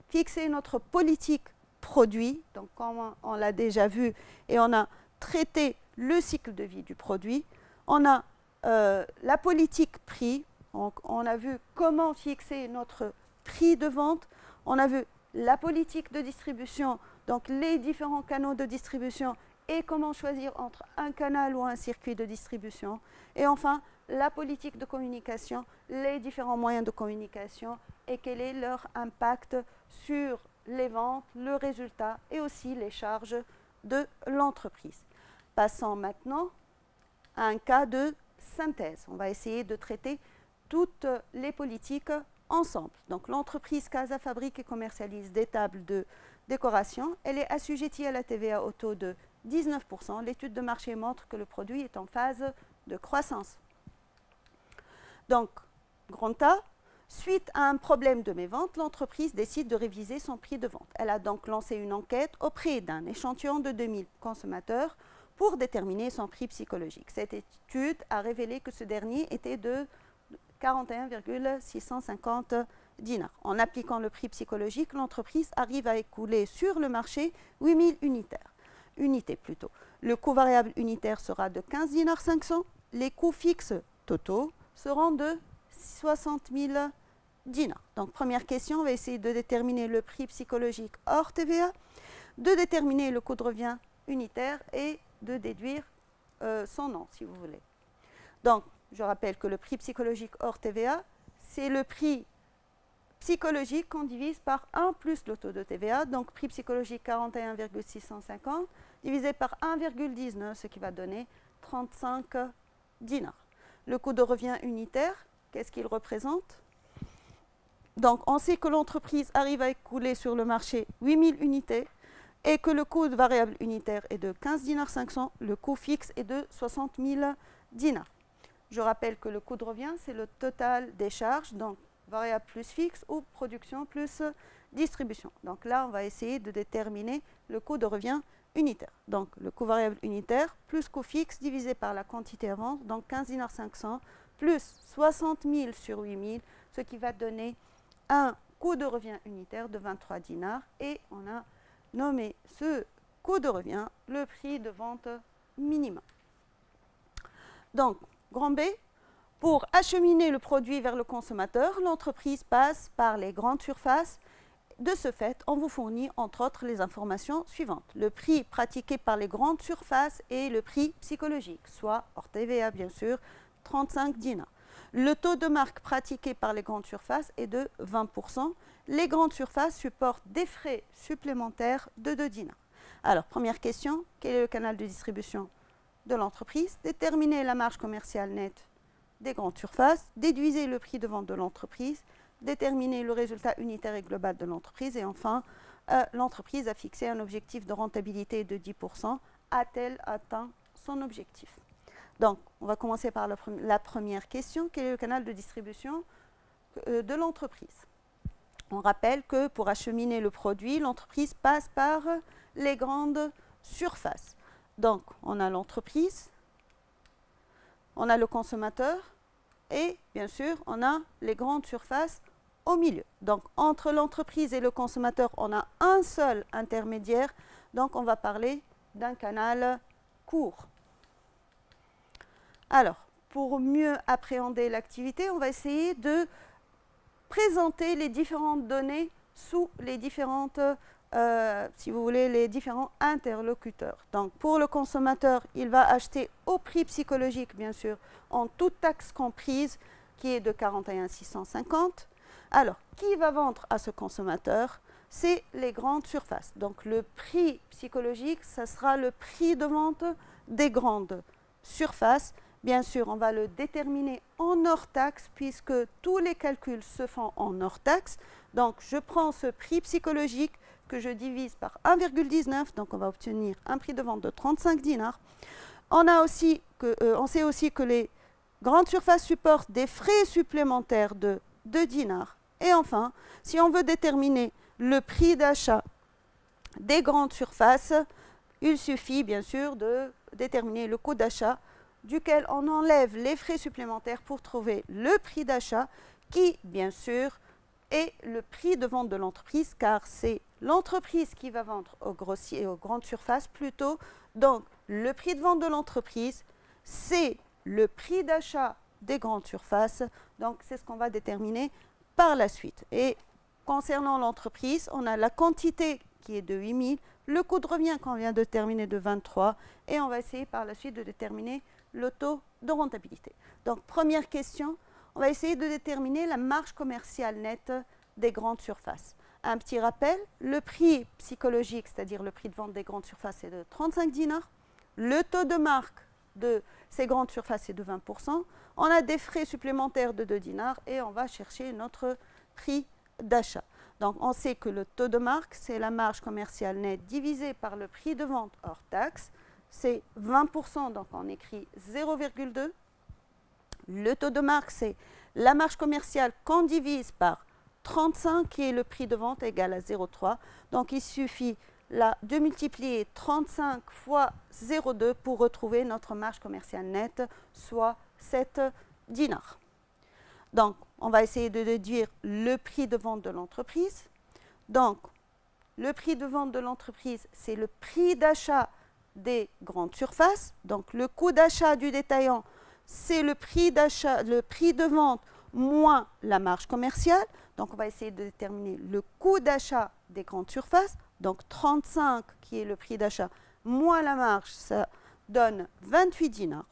fixer notre politique produit. Donc, comme on l'a déjà vu et on a traité le cycle de vie du produit. On a la politique prix. Donc, on a vu comment fixer notre prix de vente. On a vu la politique de distribution, donc les différents canaux de distribution et comment choisir entre un canal ou un circuit de distribution. Et enfin, la politique de communication, les différents moyens de communication et quel est leur impact sur les ventes, le résultat et aussi les charges de l'entreprise. Passons maintenant à un cas de synthèse. On va essayer de traiter toutes les politiques ensemble. Donc l'entreprise Casa fabrique et commercialise des tables de décoration. Elle est assujettie à la TVA au taux de 19%. L'étude de marché montre que le produit est en phase de croissance. Donc, grand A, suite à un problème de mévente, l'entreprise décide de réviser son prix de vente. Elle a donc lancé une enquête auprès d'un échantillon de 2000 consommateurs pour déterminer son prix psychologique. Cette étude a révélé que ce dernier était de 41,650 dinars. En appliquant le prix psychologique, l'entreprise arrive à écouler sur le marché 8000 unités. Le coût variable unitaire sera de 15 dinars 500. Les coûts fixes totaux seront de 60 000 dinars. Donc, première question, on va essayer de déterminer le prix psychologique hors TVA, de déterminer le coût de revient unitaire et de déduire son nom, si vous voulez. Donc, je rappelle que le prix psychologique hors TVA, c'est le prix psychologique qu'on divise par 1 plus le taux de TVA. Donc, prix psychologique 41,650 divisé par 1,19, ce qui va donner 35 dinars. Le coût de revient unitaire, qu'est-ce qu'il représente? Donc, on sait que l'entreprise arrive à écouler sur le marché 8000 unités et que le coût de variable unitaire est de 15 dinars 500, le coût fixe est de 60 000 dinars. Je rappelle que le coût de revient, c'est le total des charges, donc variable plus fixe ou production plus distribution. Donc là, on va essayer de déterminer le coût de revient unitaire. Donc le coût variable unitaire plus coût fixe divisé par la quantité à vendre, donc 15 dinars 500 plus 60 000 sur 8000, ce qui va donner un coût de revient unitaire de 23 dinars. Et on a nommé ce coût de revient le prix de vente minimum. Donc, grand B, pour acheminer le produit vers le consommateur, l'entreprise passe par les grandes surfaces. De ce fait, on vous fournit entre autres les informations suivantes. Le prix pratiqué par les grandes surfaces et le prix psychologique, soit hors TVA bien sûr, 35 dinars. Le taux de marque pratiqué par les grandes surfaces est de 20%. Les grandes surfaces supportent des frais supplémentaires de 2 dinars. Alors, première question, quel est le canal de distribution de l'entreprise? Déterminez la marge commerciale nette des grandes surfaces, déduisez le prix de vente de l'entreprise, déterminer le résultat unitaire et global de l'entreprise et enfin, l'entreprise a fixé un objectif de rentabilité de 10%. A-t-elle atteint son objectif? Donc, on va commencer par la première question. Quel est le canal de distribution de l'entreprise? On rappelle que pour acheminer le produit, l'entreprise passe par les grandes surfaces. Donc, on a l'entreprise, on a le consommateur et bien sûr, on a les grandes surfaces au milieu. Donc, entre l'entreprise et le consommateur, on a un seul intermédiaire. Donc, on va parler d'un canal court. Alors, pour mieux appréhender l'activité, on va essayer de présenter les différentes données sous les différentes, si vous voulez, les différents interlocuteurs. Donc, pour le consommateur, il va acheter au prix psychologique, bien sûr, en toute taxe comprise, qui est de 41,650. Alors, qui va vendre à ce consommateur? C'est les grandes surfaces. Donc, le prix psychologique, ça sera le prix de vente des grandes surfaces. Bien sûr, on va le déterminer en hors taxe, puisque tous les calculs se font en hors taxe. Donc, je prends ce prix psychologique que je divise par 1,19, donc on va obtenir un prix de vente de 35 dinars. On sait aussi que les grandes surfaces supportent des frais supplémentaires de 2 dinars. Et enfin, si on veut déterminer le prix d'achat des grandes surfaces, il suffit bien sûr de déterminer le coût d'achat duquel on enlève les frais supplémentaires pour trouver le prix d'achat qui, bien sûr, est le prix de vente de l'entreprise, car c'est l'entreprise qui va vendre aux grossiers et aux grandes surfaces plutôt. Donc, le prix de vente de l'entreprise, c'est le prix d'achat des grandes surfaces. Donc, c'est ce qu'on va déterminer par la suite. Et concernant l'entreprise, on a la quantité qui est de 8000, le coût de revient qu'on vient de terminer de 23 et on va essayer par la suite de déterminer le taux de rentabilité. Donc, première question, on va essayer de déterminer la marge commerciale nette des grandes surfaces. Un petit rappel, le prix psychologique, c'est-à-dire le prix de vente des grandes surfaces, est de 35 dinars. Le taux de marque de ces grandes surfaces est de 20%. On a des frais supplémentaires de 2 dinars et on va chercher notre prix d'achat. Donc, on sait que le taux de marque, c'est la marge commerciale nette divisée par le prix de vente hors taxe. C'est 20%, donc on écrit 0,2. Le taux de marque, c'est la marge commerciale qu'on divise par 35, qui est le prix de vente égal à 0,3. Donc, il suffit là de multiplier 35 fois 0,2 pour retrouver notre marge commerciale nette, soit 7 dinars. Donc, on va essayer de déduire le prix de vente de l'entreprise. Donc, le prix de vente de l'entreprise, c'est le prix d'achat des grandes surfaces. Donc, le coût d'achat du détaillant, c'est le prix d'achat, le prix de vente moins la marge commerciale. Donc, on va essayer de déterminer le coût d'achat des grandes surfaces. Donc, 35 qui est le prix d'achat moins la marge, ça donne 28 dinars.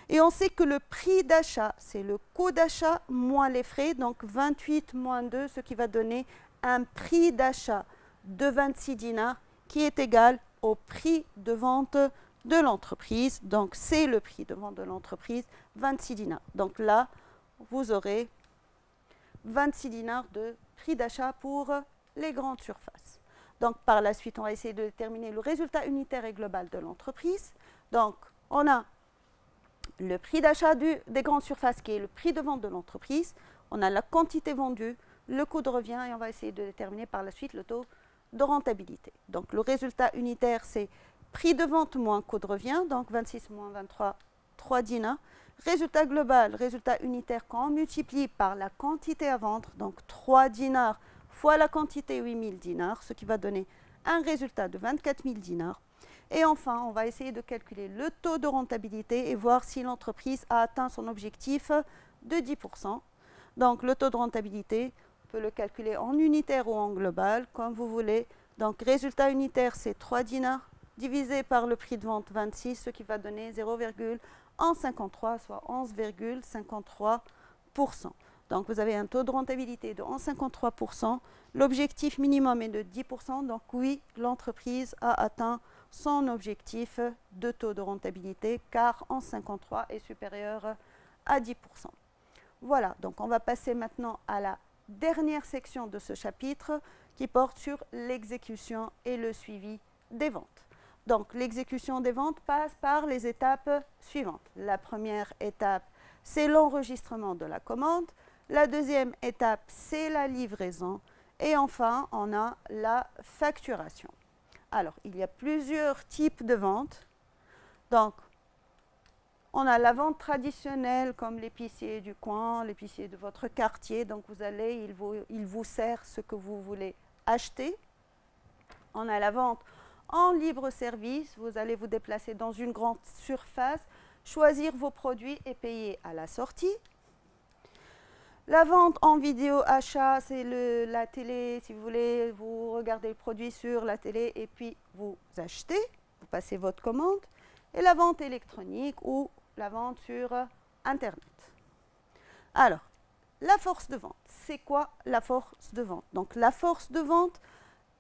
Et on sait que le prix d'achat, c'est le coût d'achat moins les frais, donc 28 moins 2, ce qui va donner un prix d'achat de 26 dinars qui est égal au prix de vente de l'entreprise. Donc, c'est le prix de vente de l'entreprise, 26 dinars. Donc là, vous aurez 26 dinars de prix d'achat pour les grandes surfaces. Donc, par la suite, on va essayer de déterminer le résultat unitaire et global de l'entreprise. Donc, on a le prix d'achat des grandes surfaces qui est le prix de vente de l'entreprise. On a la quantité vendue, le coût de revient et on va essayer de déterminer par la suite le taux de rentabilité. Donc, le résultat unitaire, c'est prix de vente moins coût de revient, donc 26 moins 23, 3 dinars. Résultat global, résultat unitaire, quand on multiplie par la quantité à vendre, donc 3 dinars fois la quantité 8000 dinars, ce qui va donner un résultat de 24 000 dinars. Et enfin, on va essayer de calculer le taux de rentabilité et voir si l'entreprise a atteint son objectif de 10%. Donc, le taux de rentabilité, on peut le calculer en unitaire ou en global, comme vous voulez. Donc, résultat unitaire, c'est 3 dinars divisé par le prix de vente 26, ce qui va donner 0,153, soit 11,53%. Donc, vous avez un taux de rentabilité de 11,53%. L'objectif minimum est de 10%. Donc, oui, l'entreprise a atteint son objectif de taux de rentabilité, car 11,53 est supérieur à 10%. Voilà, donc on va passer maintenant à la dernière section de ce chapitre qui porte sur l'exécution et le suivi des ventes. Donc, l'exécution des ventes passe par les étapes suivantes. La première étape, c'est l'enregistrement de la commande. La deuxième étape, c'est la livraison. Et enfin, on a la facturation. Alors, il y a plusieurs types de ventes. Donc, on a la vente traditionnelle comme l'épicier du coin, l'épicier de votre quartier. Donc, vous allez, il vous sert ce que vous voulez acheter. On a la vente en libre service. Vous allez vous déplacer dans une grande surface, choisir vos produits et payer à la sortie. La vente en vidéo achat, c'est la télé, si vous voulez, vous regardez le produit sur la télé et puis vous achetez, vous passez votre commande. Et la vente électronique ou la vente sur Internet. Alors, la force de vente, c'est quoi la force de vente? Donc, la force de vente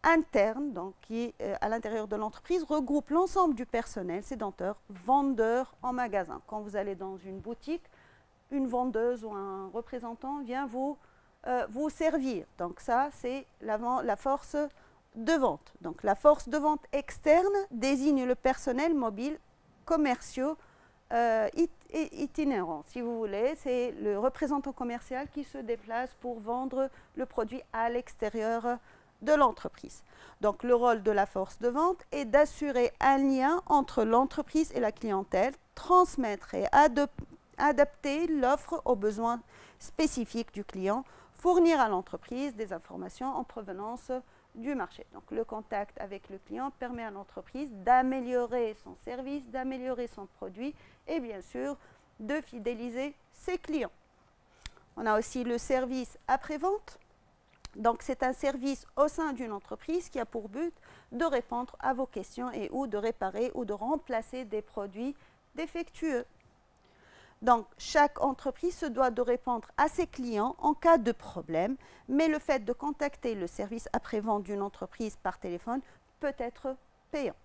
interne, donc, qui est à l'intérieur de l'entreprise, regroupe l'ensemble du personnel sédentaire, vendeur en magasin. Quand vous allez dans une boutique, une vendeuse ou un représentant vient vous servir. Donc ça, c'est la force de vente. Donc la force de vente externe désigne le personnel mobile commerciaux itinérant. Si vous voulez, c'est le représentant commercial qui se déplace pour vendre le produit à l'extérieur de l'entreprise. Donc le rôle de la force de vente est d'assurer un lien entre l'entreprise et la clientèle, transmettre et adapter l'offre aux besoins spécifiques du client, fournir à l'entreprise des informations en provenance du marché. Donc, le contact avec le client permet à l'entreprise d'améliorer son service, d'améliorer son produit et bien sûr de fidéliser ses clients. On a aussi le service après-vente. Donc, c'est un service au sein d'une entreprise qui a pour but de répondre à vos questions et ou de réparer ou de remplacer des produits défectueux. Donc, chaque entreprise se doit de répondre à ses clients en cas de problème, mais le fait de contacter le service après-vente d'une entreprise par téléphone peut être payant.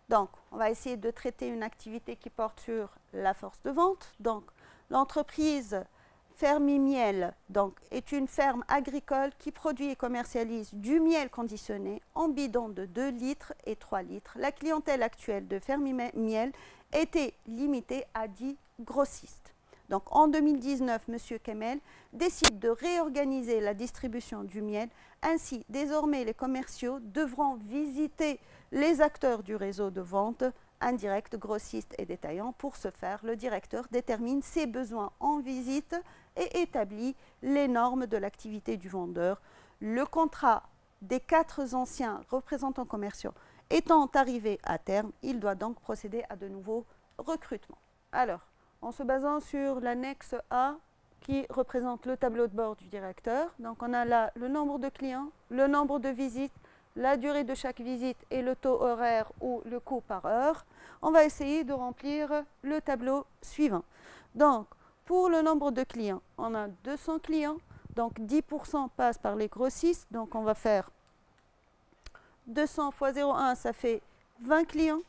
Donc, on va essayer de traiter une activité qui porte sur la force de vente. Donc, l'entreprise Fermi-Miel est une ferme agricole qui produit et commercialise du miel conditionné en bidon de 2 litres et 3 litres. La clientèle actuelle de Fermi-Miel était limitée à 10 grossistes. Donc, en 2019, M. Kemel décide de réorganiser la distribution du miel. Ainsi, désormais, les commerciaux devront visiter les acteurs du réseau de vente indirects, grossistes et détaillants. Pour ce faire, le directeur détermine ses besoins en visite et établit les normes de l'activité du vendeur. Le contrat des 4 anciens représentants commerciaux étant arrivé à terme, il doit donc procéder à de nouveaux recrutements. Alors, en se basant sur l'annexe A qui représente le tableau de bord du directeur, donc on a là le nombre de clients, le nombre de visites, la durée de chaque visite et le taux horaire ou le coût par heure. On va essayer de remplir le tableau suivant. Donc, pour le nombre de clients, on a 200 clients, donc 10% passent par les grossistes, donc on va faire 200 fois 0,1, ça fait 20 clients.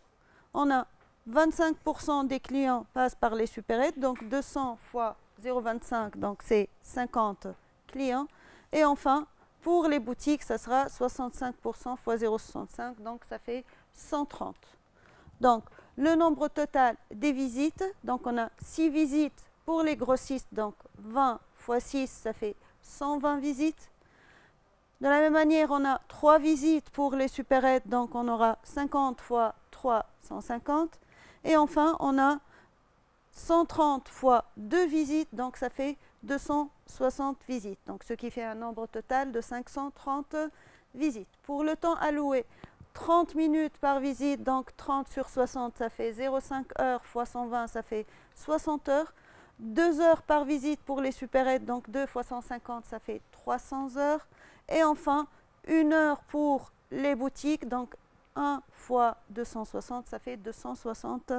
On a 25% des clients passent par les supérettes, donc 200 fois 0,25, donc c'est 50 clients. Et enfin, pour les boutiques, ça sera 65% fois 0,65, donc ça fait 130. Donc, le nombre total des visites, donc on a 6 visites pour les grossistes, donc 20 fois 6, ça fait 120 visites. De la même manière, on a 3 visites pour les supérettes, donc on aura 50 fois 3, 150. Et enfin, on a 130 fois 2 visites, donc ça fait 260 visites, donc ce qui fait un nombre total de 530 visites. Pour le temps alloué, 30 minutes par visite, donc 30 sur 60, ça fait 0,5 heures fois 120, ça fait 60 heures. 2 heures par visite pour les supérettes, donc 2 fois 150, ça fait 300 heures. Et enfin, 1 heure pour les boutiques, donc 1 fois 260, ça fait 260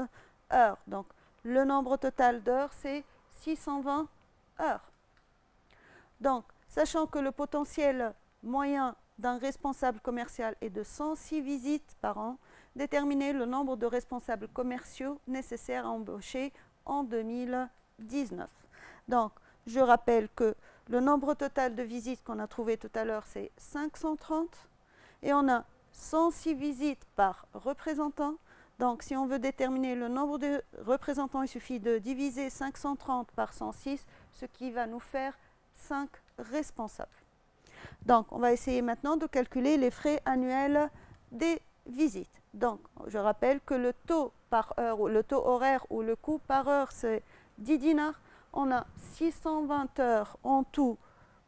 heures. Donc, le nombre total d'heures, c'est 620 heures. Donc, sachant que le potentiel moyen d'un responsable commercial est de 106 visites par an, déterminer le nombre de responsables commerciaux nécessaires à embaucher en 2019. Donc, je rappelle que le nombre total de visites qu'on a trouvé tout à l'heure, c'est 530. Et on a 106 visites par représentant. Donc, si on veut déterminer le nombre de représentants, il suffit de diviser 530 par 106, ce qui va nous faire 5 responsables. Donc, on va essayer maintenant de calculer les frais annuels des visites. Donc, je rappelle que le taux par heure, ou le taux horaire ou le coût par heure, c'est 10 dinars. On a 620 heures en tout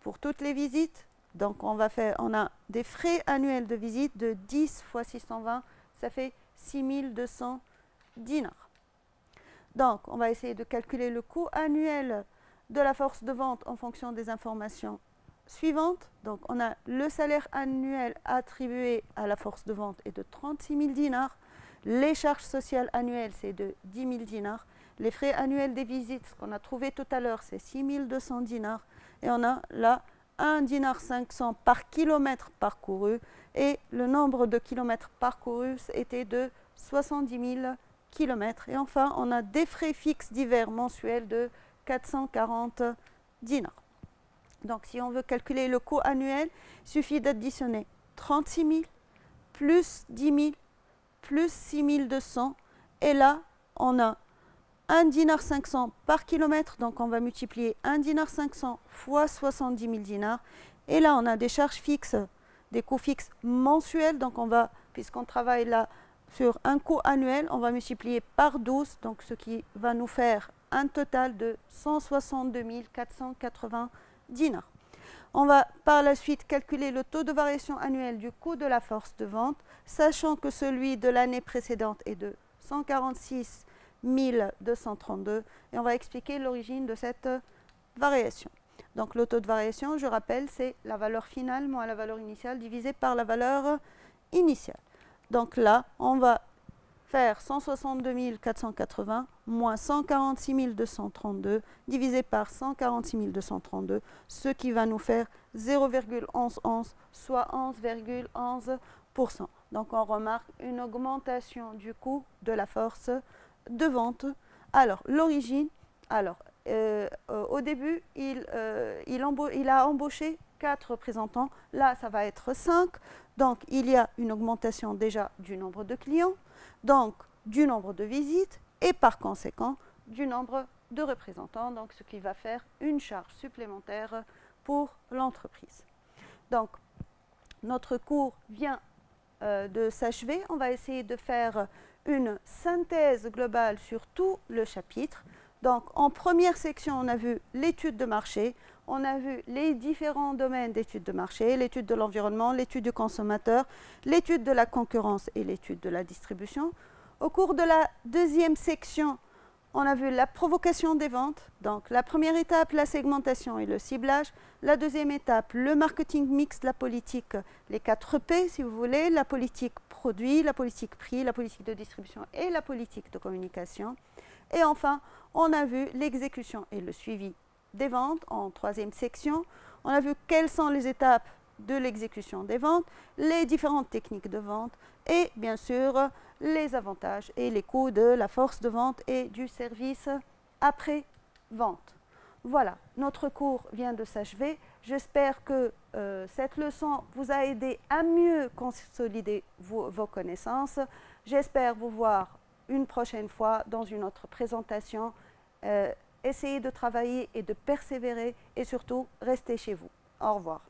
pour toutes les visites. Donc, on a des frais annuels de visite de 10 fois 620, ça fait 6200 dinars. Donc, on va essayer de calculer le coût annuel de la force de vente en fonction des informations suivantes. Donc, on a le salaire annuel attribué à la force de vente est de 36 000 dinars. Les charges sociales annuelles, c'est de 10 000 dinars. Les frais annuels des visites, ce qu'on a trouvé tout à l'heure, c'est 6 200 dinars. Et on a là 1 dinar 500 par kilomètre parcouru. Et le nombre de kilomètres parcourus était de 70 000 kilomètres. Et enfin, on a des frais fixes divers mensuels de 440 dinars. Donc, si on veut calculer le coût annuel, il suffit d'additionner 36 000 plus 10 000 plus 6 200. Et là, on a 1 dinar 500 par kilomètre. Donc, on va multiplier 1 dinar 500 fois 70 000 dinars. Et là, on a des charges fixes, des coûts fixes mensuels. Donc, puisqu'on travaille là sur un coût annuel, on va multiplier par 12. Donc, ce qui va nous faire un total de 162 480 dinars. On va par la suite calculer le taux de variation annuelle du coût de la force de vente, sachant que celui de l'année précédente est de 146 232. Et on va expliquer l'origine de cette variation. Donc le taux de variation, je rappelle, c'est la valeur finale moins la valeur initiale divisée par la valeur initiale. Donc là, on va faire 162 480 moins 146 232 divisé par 146 232, ce qui va nous faire 0,1111, soit 11,11%. Donc on remarque une augmentation du coût de la force de vente. Alors l'origine, au début, il a embauché 4 représentants. Là, ça va être 5. Donc, il y a une augmentation déjà du nombre de clients, donc du nombre de visites et par conséquent du nombre de représentants, donc ce qui va faire une charge supplémentaire pour l'entreprise. Donc, notre cours vient de s'achever. On va essayer de faire une synthèse globale sur tout le chapitre. Donc, en première section, on a vu l'étude de marché, on a vu les différents domaines d'étude de marché, l'étude de l'environnement, l'étude du consommateur, l'étude de la concurrence et l'étude de la distribution. Au cours de la deuxième section, on a vu la provocation des ventes. Donc, la première étape, la segmentation et le ciblage. La deuxième étape, le marketing mixte, la politique, les 4 P, si vous voulez, la politique produit, la politique prix, la politique de distribution et la politique de communication. Et enfin, on a vu l'exécution et le suivi des ventes en troisième section. On a vu quelles sont les étapes de l'exécution des ventes, les différentes techniques de vente et bien sûr les avantages et les coûts de la force de vente et du service après-vente. Voilà, notre cours vient de s'achever. J'espère que cette leçon vous a aidé à mieux consolider vos connaissances. J'espère vous voir une prochaine fois dans une autre présentation. Essayez de travailler et de persévérer et surtout restez chez vous. Au revoir.